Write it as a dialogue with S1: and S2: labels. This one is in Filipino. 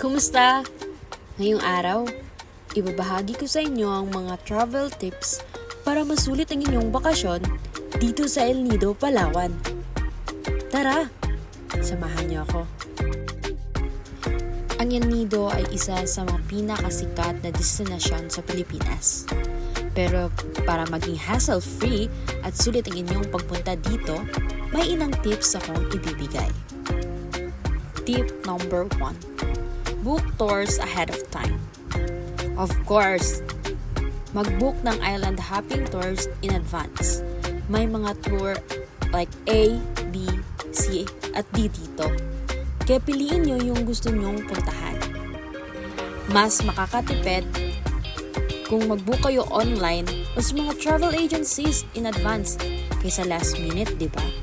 S1: Kumusta? Ngayong araw, ibabahagi ko sa inyo ang mga travel tips para masulit ang inyong bakasyon dito sa El Nido, Palawan. Tara, samahan niyo ako. Ang El Nido ay isa sa mga pinakasikat na destinasyon sa Pilipinas. Pero para maging hassle-free at sulit ang inyong pagpunta dito, may ilang tips akong ibibigay. Tip number 1. Book tours ahead of time. Of course, mag-book ng island hopping tours in advance. May mga tour like A, B, C, at D dito. Kaya piliin nyo yung gusto nyong puntahan. Mas makakatipid kung mag-book kayo online o sa mga travel agencies in advance kaysa last minute, di ba?